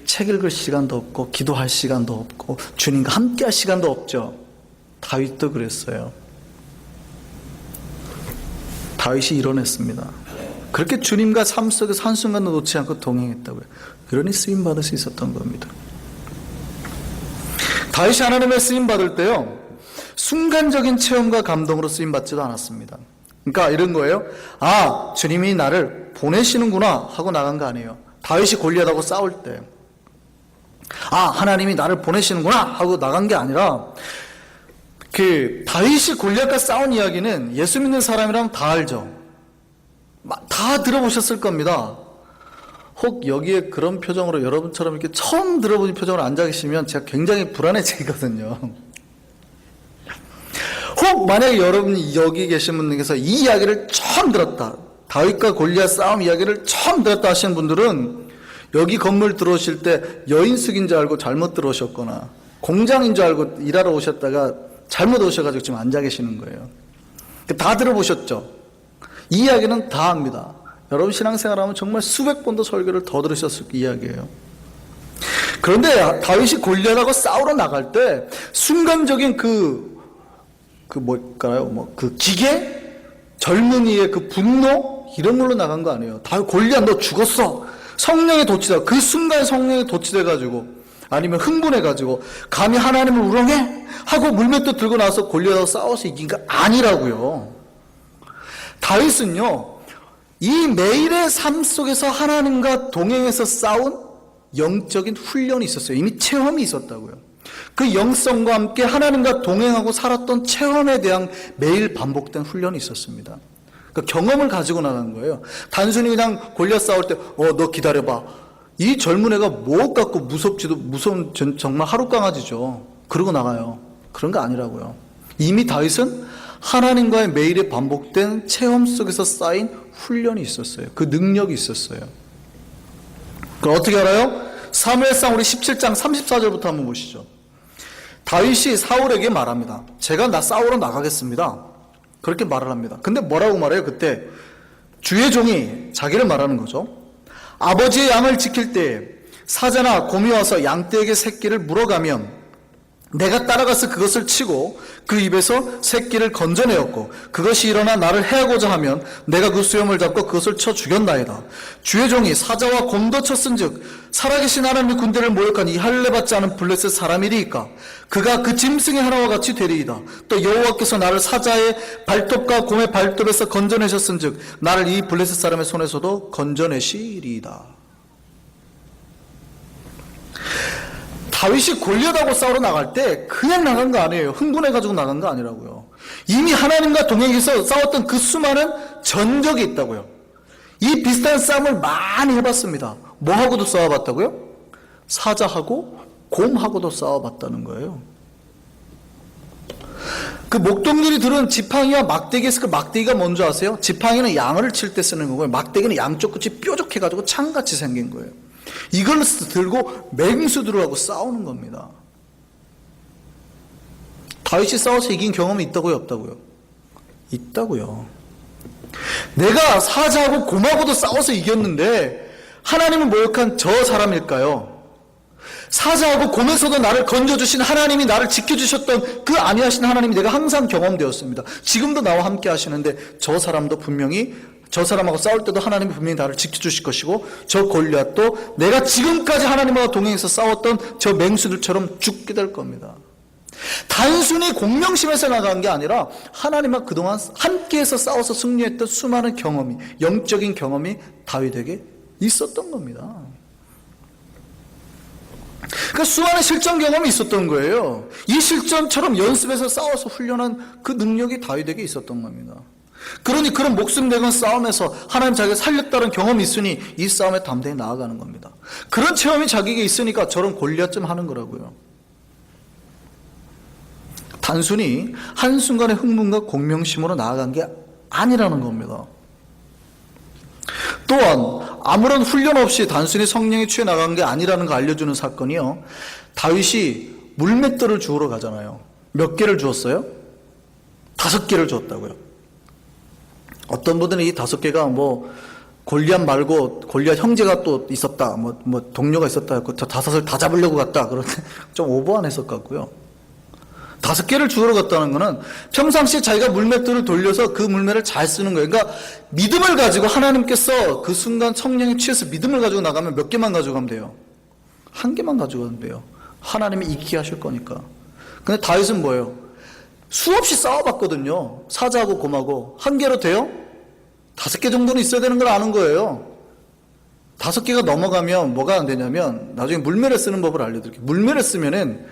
책 읽을 시간도 없고 기도할 시간도 없고 주님과 함께 할 시간도 없죠. 다윗도 그랬어요. 다윗이 이뤄냈습니다. 그렇게 주님과 삶 속에서 한순간도 놓지 않고 동행했다고요. 그러니 쓰임받을 수 있었던 겁니다. 다윗이 하나님의 쓰임받을 때요, 순간적인 체험과 감동으로 쓰임받지도 않았습니다. 그러니까 이런 거예요. 아, 주님이 나를 보내시는구나 하고 나간 거 아니에요. 다윗이 골리앗하고 싸울 때, 아, 하나님이 나를 보내시는구나 하고 나간 게 아니라, 다윗이 골리앗과 싸운 이야기는 예수 믿는 사람이라면 다 알죠. 다 들어보셨을 겁니다. 혹 여기에 그런 표정으로 여러분처럼 이렇게 처음 들어보신 표정으로 앉아 계시면 제가 굉장히 불안해지거든요. 혹 만약에 여러분이 여기 계신 분들께서 이 이야기를 처음 들었다, 다윗과 골리앗 싸움 이야기를 처음 들었다 하시는 분들은 여기 건물 들어오실 때 여인숙인 줄 알고 잘못 들어오셨거나 공장인 줄 알고 일하러 오셨다가 잘못 오셔가지고 지금 앉아 계시는 거예요. 다 들어보셨죠? 이 이야기는 다 합니다. 여러분 신앙생활하면 정말 수백 번도 설교를 더 들으셨을 이야기예요. 그런데 다윗이 골리앗하고 싸우러 나갈 때 순간적인 그 기계? 젊은이의 그 분노? 이런 걸로 나간 거 아니에요. 다윗, 골리앗 너 죽었어. 성령에 도취돼. 그 순간 성령에 도취돼가지고, 아니면 흥분해가지고 감히 하나님을 우롱해? 하고 물맷도 들고 나서 골리앗하고 싸워서 이긴 거 아니라고요. 다윗은요, 이 매일의 삶 속에서 하나님과 동행해서 싸운 영적인 훈련이 있었어요. 이미 체험이 있었다고요. 그 영성과 함께 하나님과 동행하고 살았던 체험에 대한 매일 반복된 훈련이 있었습니다. 그 경험을 가지고 나간 거예요. 단순히 그냥 골리앗 싸울 때 너 기다려봐, 이 젊은 애가 뭐 갖고 무섭지도, 무서운 정말 하룻강아지죠. 그러고 나가요. 그런 거 아니라고요. 이미 다윗은 하나님과의 매일의 반복된 체험 속에서 쌓인 훈련이 있었어요. 그 능력이 있었어요. 그럼 어떻게 알아요? 사무엘상 우리 17장 34절부터 한번 보시죠. 다윗이 사울에게 말합니다. 제가 나 싸우러 나가겠습니다. 그렇게 말을 합니다. 근데 뭐라고 말해요? 그때 주의 종이 자기를 말하는 거죠. 아버지의 양을 지킬 때에 사자나 곰이 와서 양떼에게 새끼를 물어가면 내가 따라가서 그것을 치고 그 입에서 새끼를 건져내었고 그것이 일어나 나를 해하고자 하면 내가 그 수염을 잡고 그것을 쳐 죽였나이다. 주의 종이 사자와 곰도 쳤은즉 살아계신 하나님의 군대를 모욕한 이 할례 받지 않은 블레셋 사람이리이까. 그가 그 짐승의 하나와 같이 되리이다. 또 여호와께서 나를 사자의 발톱과 곰의 발톱에서 건져내셨은즉 나를 이 블레셋 사람의 손에서도 건져내시리이다. 다윗이 골리앗하고 싸우러 나갈 때 그냥 나간 거 아니에요. 흥분해가지고 나간 거 아니라고요. 이미 하나님과 동행해서 싸웠던 그 수많은 전적이 있다고요. 이 비슷한 싸움을 많이 해봤습니다. 뭐하고도 싸워봤다고요? 사자하고 곰하고도 싸워봤다는 거예요. 그 목동들이 들은 지팡이와 막대기에서 그 막대기가 뭔지 아세요? 지팡이는 양을 칠 때 쓰는 거고요. 막대기는 양쪽 끝이 뾰족해가지고 창같이 생긴 거예요. 이걸 들고 맹수들하고 싸우는 겁니다. 다윗이 싸워서 이긴 경험이 있다고요, 없다고요? 있다고요. 내가 사자하고 곰하고도 싸워서 이겼는데 하나님을 모욕한 저 사람일까요? 사자하고 곰에서도 나를 건져주신 하나님이, 나를 지켜주셨던 그 안위하신 하나님이 내가 항상 경험되었습니다. 지금도 나와 함께 하시는데 저 사람도 분명히, 저 사람하고 싸울 때도 하나님이 분명히 나를 지켜주실 것이고 저 골리앗도 내가 지금까지 하나님과 동행해서 싸웠던 저 맹수들처럼 죽게 될 겁니다. 단순히 공명심에서 나간 게 아니라 하나님과 그동안 함께해서 싸워서 승리했던 수많은 경험이, 영적인 경험이 다윗에게 있었던 겁니다. 그러니까 수많은 실전 경험이 있었던 거예요. 이 실전처럼 연습해서 싸워서 훈련한 그 능력이 다윗에게 있었던 겁니다. 그러니 그런 목숨 내건 싸움에서 하나님 자기가 살렸다는 경험이 있으니 이 싸움에 담대히 나아가는 겁니다. 그런 체험이 자기에게 있으니까 저런 골리앗 좀 하는 거라고요. 단순히 한순간의 흥분과 공명심으로 나아간 게 아니라는 겁니다. 또한 아무런 훈련 없이 단순히 성령에 취해 나간 게 아니라는 거 알려주는 사건이요. 다윗이 물맷돌을 주우러 가잖아요. 몇 개를 주었어요? 5개를 주었다고요. 어떤 분들은 이 5개가 골리앗 말고 골리앗 형제가 또 있었다, 뭐 동료가 있었다, 저 5을 다 잡으려고 갔다. 그런데 좀 오버한 해석 같고요. 5개를 주우러 갔다는 거는 평상시에 자기가 물맷돌을 돌려서 그 물매를 잘 쓰는 거예요. 그러니까 믿음을 가지고 하나님께서 그 순간 성령에 취해서 믿음을 가지고 나가면 몇 개만 가져가면 돼요? 1개만 가져가면 돼요. 하나님이 이기게 하실 거니까. 근데 다윗은 뭐예요? 수없이 싸워봤거든요. 사자하고 곰하고. 1개로 돼요? 5개 정도는 있어야 되는 걸 아는 거예요. 5개가 넘어가면 뭐가 안 되냐면 나중에 물매를 쓰는 법을 알려드릴게요. 물매를 쓰면은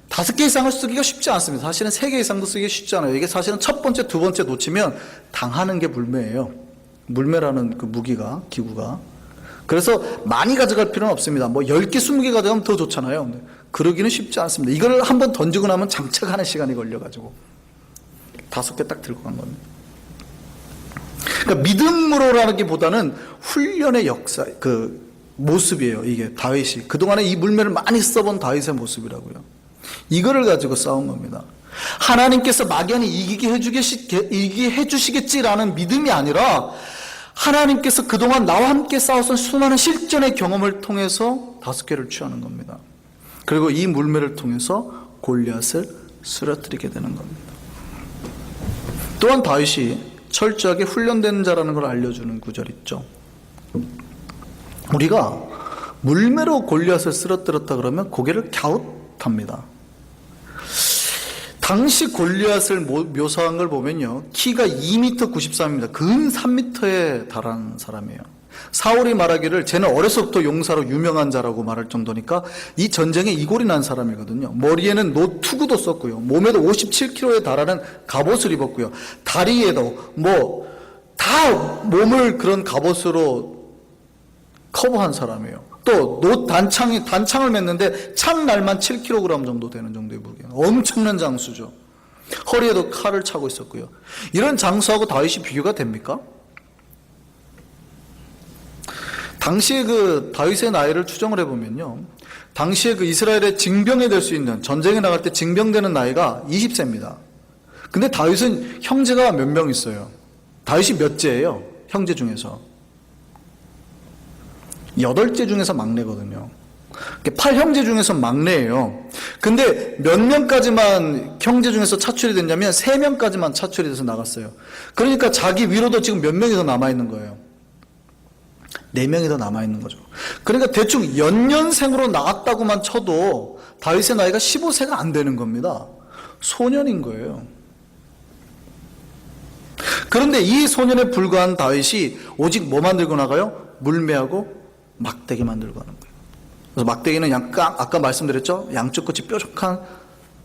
5개 이상을 쓰기가 쉽지 않습니다. 사실은 3개 이상도 쓰기 쉽지 않아요. 이게 사실은 첫 번째, 두 번째 놓치면 당하는 게 물매예요. 물매라는 그 무기가, 기구가. 그래서 많이 가져갈 필요는 없습니다. 뭐 10개, 20개 가져가면 더 좋잖아요. 근데 그러기는 쉽지 않습니다. 이걸 한번 던지고 나면 장착하는 시간이 걸려가지고 5개 딱 들고 간 겁니다. 그러니까 믿음으로라는 게 보다는 훈련의 역사, 그 모습이에요. 이게 다윗이. 그동안에 이 물매를 많이 써본 다윗의 모습이라고요. 이거를 가지고 싸운 겁니다. 하나님께서 막연히 이기게 해주시겠지라는 믿음이 아니라 하나님께서 그동안 나와 함께 싸웠던 수많은 실전의 경험을 통해서 5개를 취하는 겁니다. 그리고 이 물매를 통해서 골리앗을 쓰러뜨리게 되는 겁니다. 또한 다윗이 철저하게 훈련된 자라는 걸 알려주는 구절이 있죠. 우리가 물매로 골리앗을 쓰러뜨렸다 그러면 고개를 갸웃합니다. 당시 골리앗을 묘사한 걸 보면요, 키가 2m 93입니다. 근 3m에 달하는 사람이에요. 사울이 말하기를 쟤는 어려서부터 용사로 유명한 자라고 말할 정도니까 이 전쟁에 이골이 난 사람이거든요. 머리에는 노투구도 썼고요, 몸에도 57kg에 달하는 갑옷을 입었고요, 다리에도 다 몸을 그런 갑옷으로 커버한 사람이에요. 또 단창을 맸는데 창 날만 7kg 정도 되는 정도의 무게예요. 엄청난 장수죠. 허리에도 칼을 차고 있었고요. 이런 장수하고 다윗이 비교가 됩니까? 당시에 그 다윗의 나이를 추정을 해보면요, 당시에 그 이스라엘의 징병이 될 수 있는, 전쟁에 나갈 때 징병되는 나이가 20세입니다. 근데 다윗은 형제가 몇 명 있어요? 다윗이 몇째예요? 형제 중에서 8째 중에서 막내거든요. 8형제 중에서 막내예요. 근데 몇 명까지만 형제 중에서 차출이 됐냐면 3명까지만 차출이 돼서 나갔어요. 그러니까 자기 위로도 지금 몇 명이 더 남아있는 거예요? 4명이 더 남아있는 거죠. 그러니까 대충 연년생으로 나갔다고만 쳐도 다윗의 나이가 15세가 안 되는 겁니다. 소년인 거예요. 그런데 이 소년에 불과한 다윗이 오직 뭐 만들고 나가요? 물매하고 막대기 만들고 가는 거예요. 그래서 막대기는 아까 말씀드렸죠? 양쪽 끝이 뾰족한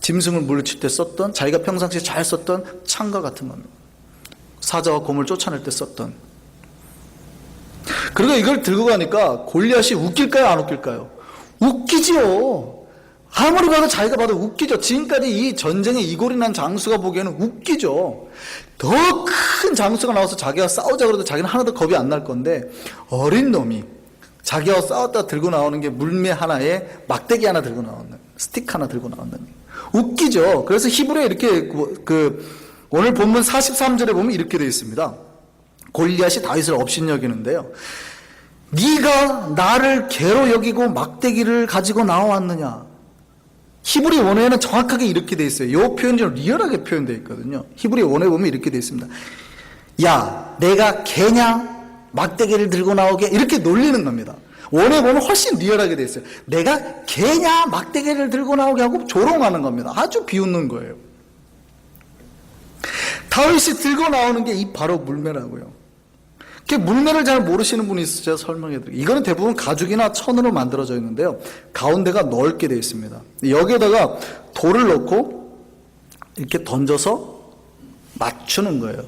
짐승을 물리칠 때 썼던, 자기가 평상시에 잘 썼던 창과 같은 겁니다. 사자와 곰을 쫓아낼 때 썼던. 그리고 이걸 들고 가니까 골리앗이 웃길까요, 안 웃길까요? 웃기지요. 아무리 봐도 자기가 봐도 웃기죠. 지금까지 이 전쟁에 이골이 난 장수가 보기에는 웃기죠. 더 큰 장수가 나와서 자기가 싸우자 그래도 자기는 하나도 겁이 안 날 건데, 어린 놈이 자기와 싸웠다 들고 나오는 게 물매 하나에 막대기 하나 들고 나온다, 스틱 하나 들고 나온다는 거예요. 웃기죠. 그래서 히브리에 이렇게 오늘 본문 43절에 보면 이렇게 되어 있습니다. 골리앗이 다윗을 업신여기는데요, 네가 나를 개로 여기고 막대기를 가지고 나왔느냐. 히브리 원어에는 정확하게 이렇게 되어 있어요. 이 표현이 좀 리얼하게 표현되어 있거든요. 히브리 원어에 보면 이렇게 되어 있습니다. 야, 내가 개냐? 막대기를 들고 나오게, 이렇게 놀리는 겁니다. 원에 보면 훨씬 리얼하게 돼 있어요. 내가 개냐 막대기를 들고 나오게 하고 조롱하는 겁니다. 아주 비웃는 거예요. 다윗이 들고 나오는 게 이 바로 물매라고요. 물매를 잘 모르시는 분이 있어요. 제가 설명해 드릴게요. 이거는 대부분 가죽이나 천으로 만들어져 있는데요, 가운데가 넓게 되어 있습니다. 여기에다가 돌을 넣고 이렇게 던져서 맞추는 거예요.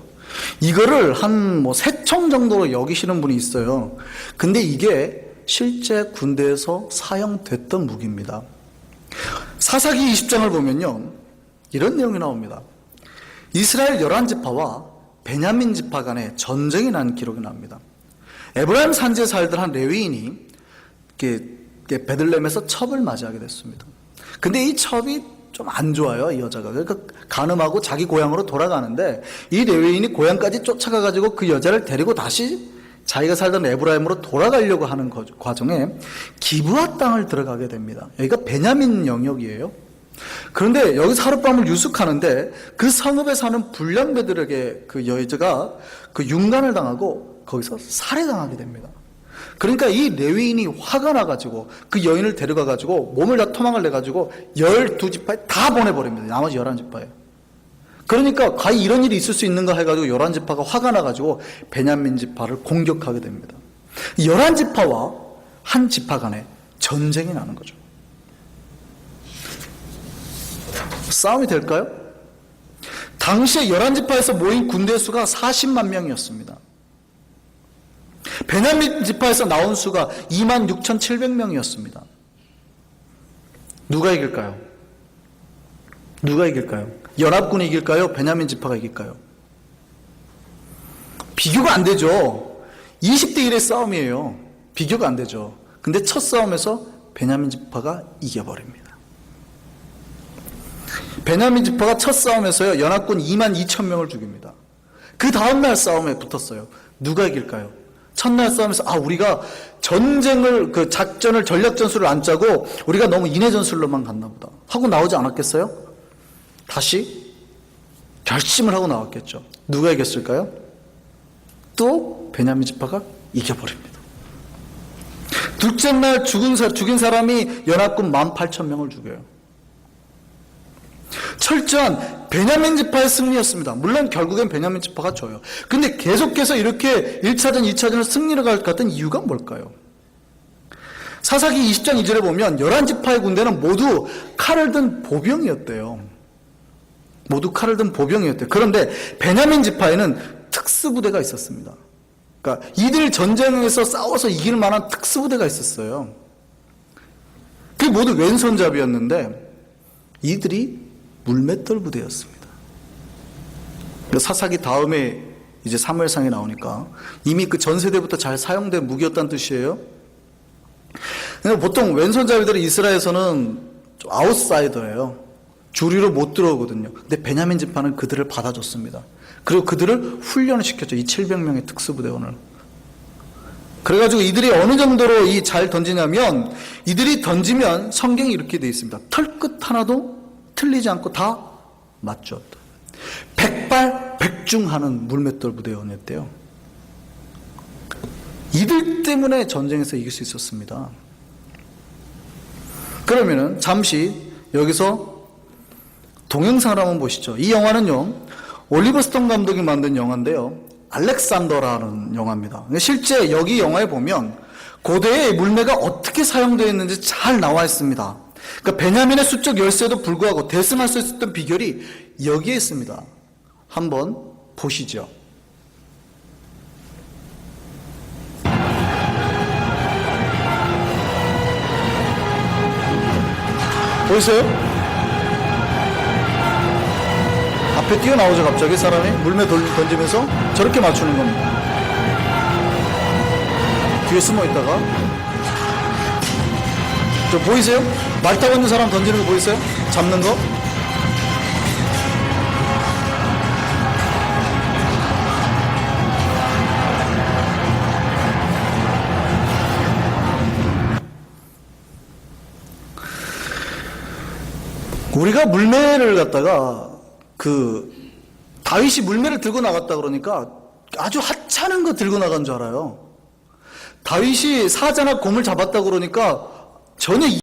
이거를 한 새총 정도로 여기시는 분이 있어요. 근데 이게 실제 군대에서 사용됐던 무기입니다. 사사기 20장을 보면요, 이런 내용이 나옵니다. 이스라엘 11지파와 베냐민 지파 간에 전쟁이 난 기록이 나옵니다. 에브라임 산지에 살던 한 레위인이 베들레헴에서 첩을 맞이하게 됐습니다. 근데 이 첩이 좀 안 좋아요, 이 여자가. 그러니까 간음하고 자기 고향으로 돌아가는데 이 레위인이 고향까지 쫓아가가지고 그 여자를 데리고 다시 자기가 살던 에브라임으로 돌아가려고 하는 과정에 기브아 땅을 들어가게 됩니다. 여기가 베냐민 영역이에요. 그런데 여기서 하룻밤을 유숙하는데 그 성읍에 사는 불량배들에게 그 여자가 그 윤간을 당하고 거기서 살해당하게 됩니다. 그러니까 이 레위인이 화가 나가지고 그 여인을 데려가가지고 몸을 다 토막을 내가지고 12지파에 다 보내버립니다. 나머지 11지파에. 그러니까 과연 이런 일이 있을 수 있는가 해가지고 11지파가 화가 나가지고 베냐민 지파를 공격하게 됩니다. 11지파와 한 지파 간에 전쟁이 나는 거죠. 싸움이 될까요? 당시에 11지파에서 모인 군대 수가 40만 명이었습니다. 베냐민 지파에서 나온 수가 26,700명이었습니다. 누가 이길까요? 누가 이길까요? 연합군이 이길까요? 베냐민 지파가 이길까요? 비교가 안 되죠. 20대 1의 싸움이에요. 비교가 안 되죠. 근데 첫 싸움에서 베냐민 지파가 이겨버립니다. 베냐민 지파가 첫 싸움에서요, 연합군 22,000명을 죽입니다. 그 다음날 싸움에 붙었어요. 누가 이길까요? 첫날 싸움에서 우리가 전쟁을 그 작전을 전략 전술을 안 짜고 우리가 너무 인해 전술로만 갔나 보다 하고 나오지 않았겠어요? 다시 결심을 하고 나왔겠죠. 누가 이겼을까요? 또 베냐민 지파가 이겨버립니다. 둘째 날 죽인 사람이 연합군 18,000명을 죽여요. 철저한 베냐민 지파의 승리였습니다. 물론 결국엔 베냐민 지파가 져요. 근데 계속해서 이렇게 1차전, 2차전을 승리를 갔던 이유가 뭘까요? 사사기 20장 2절에 보면 11지파의 군대는 모두 칼을 든 보병이었대요. 모두 칼을 든 보병이었대요. 그런데 베냐민 지파에는 특수부대가 있었습니다. 그러니까 이들 전쟁에서 싸워서 이길 만한 특수부대가 있었어요. 그게 모두 왼손잡이였는데 이들이 물맷돌 부대였습니다. 사사기 다음에 이제 사무엘상에 나오니까 이미 그 전세대부터 잘 사용된 무기였다는 뜻이에요. 보통 왼손잡이들이 이스라엘에서는 좀 아웃사이더예요. 주류로 못 들어오거든요. 근데 베냐민 지파는 그들을 받아줬습니다. 그리고 그들을 훈련을 시켰죠. 이 700명의 특수부대원을. 그래가지고 이들이 어느 정도로 잘 던지냐면 이들이 던지면 성경이 이렇게 되어 있습니다. 털끝 하나도 틀리지 않고 다 맞죠. 백발백중하는 물맷돌 부대원이었대요. 이들 때문에 전쟁에서 이길 수 있었습니다. 그러면은 잠시 여기서 동영상을 한번 보시죠. 이 영화는요, 올리버 스톤 감독이 만든 영화인데요, 알렉산더라는 영화입니다. 실제 여기 영화에 보면 고대의 물매가 어떻게 사용되어 있는지 잘 나와 있습니다. 그러니까 베냐민의 수적 열세에도 불구하고 대승할 수 있었던 비결이 여기에 있습니다. 한번 보시죠. 보이세요? 앞에 뛰어나오죠. 갑자기 사람이 물매 던지면서 저렇게 맞추는 겁니다. 뒤에 숨어 있다가 저 보이세요? 말 타고 있는 사람 던지는 거 보이세요? 잡는 거? 우리가 물매를 갖다가 다윗이 물매를 들고 나갔다 그러니까 아주 하찮은 거 들고 나간 줄 알아요. 다윗이 사자나 곰을 잡았다 그러니까 전혀